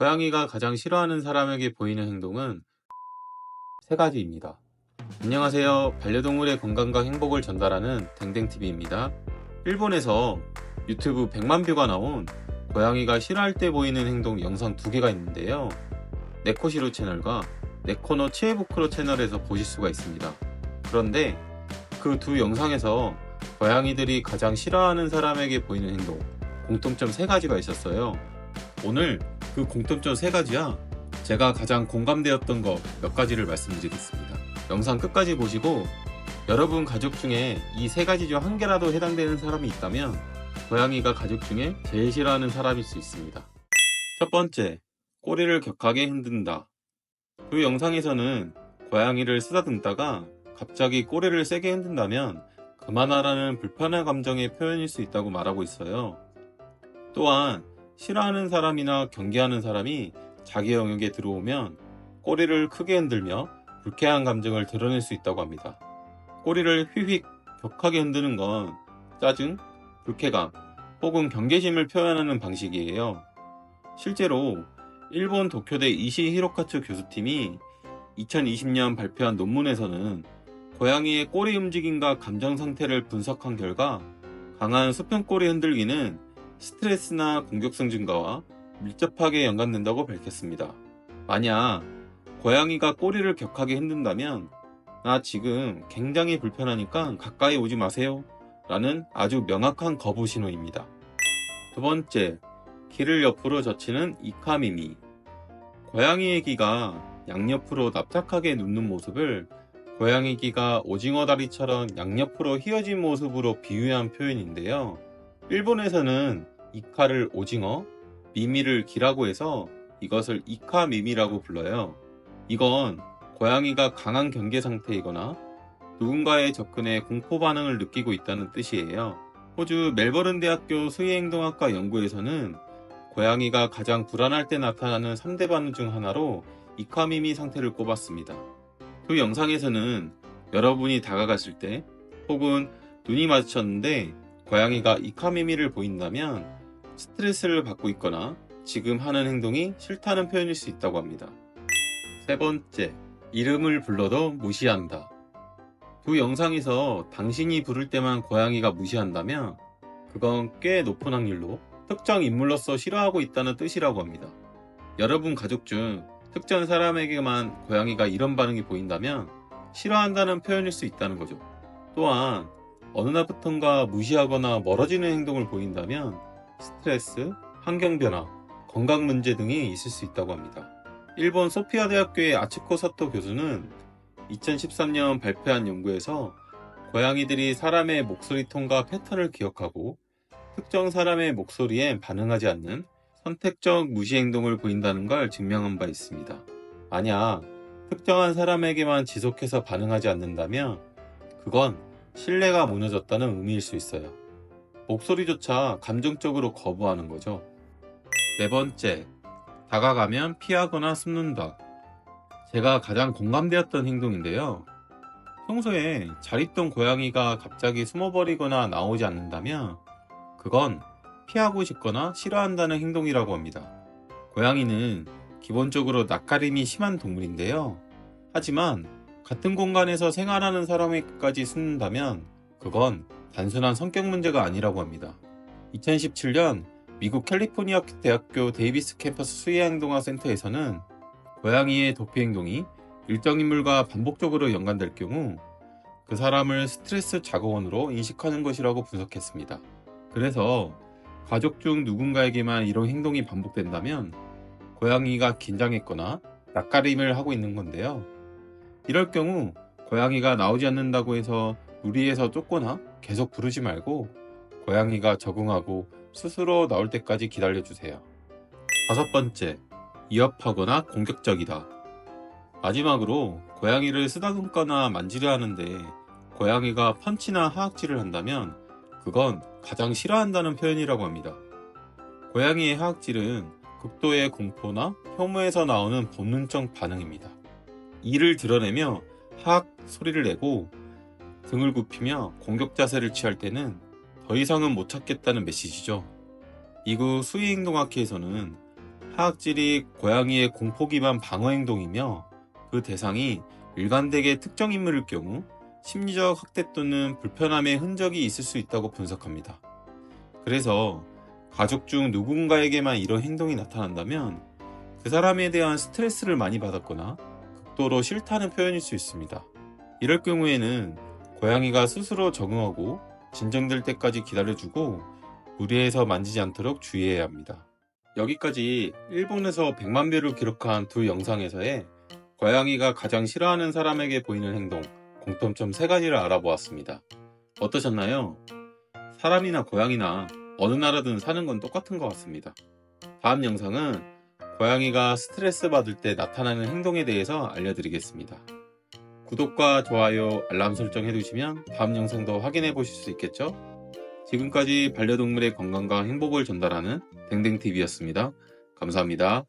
고양이가 가장 싫어하는 사람에게 보이는 행동은 세 가지입니다. 안녕하세요. 반려동물의 건강과 행복을 전달하는 댕댕TV입니다. 일본에서 유튜브 100만 뷰가 나온 고양이가 싫어할 때 보이는 행동 영상 두 개가 있는데요. 네코시로 채널과 네코노 치에부크로 채널에서 보실 수가 있습니다. 그런데 그 두 영상에서 고양이들이 가장 싫어하는 사람에게 보이는 행동, 공통점 세 가지가 있었어요. 오늘 그 공통점 세 가지야 제가 가장 공감되었던 거 몇 가지를 말씀드리겠습니다. 영상 끝까지 보시고 여러분 가족 중에 이 세 가지 중 한 개라도 해당되는 사람이 있다면 고양이가 가족 중에 제일 싫어하는 사람일 수 있습니다. 첫 번째, 꼬리를 격하게 흔든다. 그 영상에서는 고양이를 쓰다듬다가 갑자기 꼬리를 세게 흔든다면 그만하라는 불편한 감정의 표현일 수 있다고 말하고 있어요. 또한 싫어하는 사람이나 경계하는 사람이 자기 영역에 들어오면 꼬리를 크게 흔들며 불쾌한 감정을 드러낼 수 있다고 합니다. 꼬리를 휘휙 격하게 흔드는 건 짜증, 불쾌감 혹은 경계심을 표현하는 방식이에요. 실제로 일본 도쿄대 이시 히로카츠 교수팀이 2020년 발표한 논문에서는 고양이의 꼬리 움직임과 감정 상태를 분석한 결과 강한 수평꼬리 흔들기는 스트레스나 공격성 증가와 밀접하게 연관된다고 밝혔습니다. 만약 고양이가 꼬리를 격하게 흔든다면 나 지금 굉장히 불편하니까 가까이 오지 마세요 라는 아주 명확한 거부 신호입니다. 두 번째, 귀를 옆으로 젖히는 이카미미. 고양이의 귀가 양옆으로 납작하게 눕는 모습을 고양이 귀가 오징어 다리처럼 양옆으로 휘어진 모습으로 비유한 표현인데요. 일본에서는 이카를 오징어, 미미를 귀라고 해서 이것을 이카미미라고 불러요. 이건 고양이가 강한 경계 상태이거나 누군가의 접근에 공포 반응을 느끼고 있다는 뜻이에요. 호주 멜버른 대학교 수의행동학과 연구에서는 고양이가 가장 불안할 때 나타나는 3대 반응 중 하나로 이카미미 상태를 꼽았습니다. 그 영상에서는 여러분이 다가갔을 때 혹은 눈이 마주쳤는데 고양이가 이카미미를 보인다면 스트레스를 받고 있거나 지금 하는 행동이 싫다는 표현일 수 있다고 합니다. 세 번째, 이름을 불러도 무시한다. 두 영상에서 당신이 부를 때만 고양이가 무시한다면 그건 꽤 높은 확률로 특정 인물로서 싫어하고 있다는 뜻이라고 합니다. 여러분 가족 중 특정 사람에게만 고양이가 이런 반응이 보인다면 싫어한다는 표현일 수 있다는 거죠. 또한 어느 날부턴가 무시하거나 멀어지는 행동을 보인다면 스트레스, 환경 변화, 건강 문제 등이 있을 수 있다고 합니다. 일본 소피아 대학교의 아츠코 사토 교수는 2013년 발표한 연구에서 고양이들이 사람의 목소리 톤과 패턴을 기억하고 특정 사람의 목소리에 반응하지 않는 선택적 무시 행동을 보인다는 걸 증명한 바 있습니다. 만약 특정한 사람에게만 지속해서 반응하지 않는다면 그건 신뢰가 무너졌다는 의미일 수 있어요. 목소리조차 감정적으로 거부하는 거죠. 네 번째, 다가가면 피하거나 숨는다. 제가 가장 공감되었던 행동인데요. 평소에 잘 있던 고양이가 갑자기 숨어버리거나 나오지 않는다면 그건 피하고 싶거나 싫어한다는 행동이라고 합니다. 고양이는 기본적으로 낯가림이 심한 동물인데요. 하지만 같은 공간에서 생활하는 사람에게까지 숨는다면 그건 단순한 성격 문제가 아니라고 합니다. 2017년 미국 캘리포니아 대학교 데이비스 캠퍼스 수의행동학 센터에서는 고양이의 도피 행동이 일정 인물과 반복적으로 연관될 경우 그 사람을 스트레스 자극원으로 인식하는 것이라고 분석했습니다. 그래서 가족 중 누군가에게만 이런 행동이 반복된다면 고양이가 긴장했거나 낯가림을 하고 있는 건데요. 이럴 경우 고양이가 나오지 않는다고 해서 무리해서 쫓거나 계속 부르지 말고 고양이가 적응하고 스스로 나올 때까지 기다려주세요. 다섯 번째, 위협하거나 공격적이다. 마지막으로 고양이를 쓰다듬거나 만지려 하는데 고양이가 펀치나 하악질을 한다면 그건 가장 싫어한다는 표현이라고 합니다. 고양이의 하악질은 극도의 공포나 혐오에서 나오는 본능적 반응입니다. 이를 드러내며 하악 소리를 내고 등을 굽히며 공격 자세를 취할 때는 더 이상은 못 참겠다는 메시지죠. 미국 수의행동학회에서는 사학질이 고양이의 공포 기반 방어 행동이며 그 대상이 일관되게 특정 인물일 경우 심리적 학대 또는 불편함의 흔적이 있을 수 있다고 분석합니다. 그래서 가족 중 누군가에게만 이런 행동이 나타난다면 그 사람에 대한 스트레스를 많이 받았거나 극도로 싫다는 표현일 수 있습니다. 이럴 경우에는 고양이가 스스로 적응하고 진정될 때까지 기다려주고 무리해서 만지지 않도록 주의해야 합니다. 여기까지 일본에서 100만 뷰를 기록한 두 영상에서의 고양이가 가장 싫어하는 사람에게 보이는 행동, 공통점 3가지를 알아보았습니다. 어떠셨나요? 사람이나 고양이나 어느 나라든 사는 건 똑같은 것 같습니다. 다음 영상은 고양이가 스트레스 받을 때 나타나는 행동에 대해서 알려드리겠습니다. 구독과 좋아요, 알람 설정 해두시면 다음 영상도 확인해 보실 수 있겠죠? 지금까지 반려동물의 건강과 행복을 전달하는 댕댕TV였습니다. 감사합니다.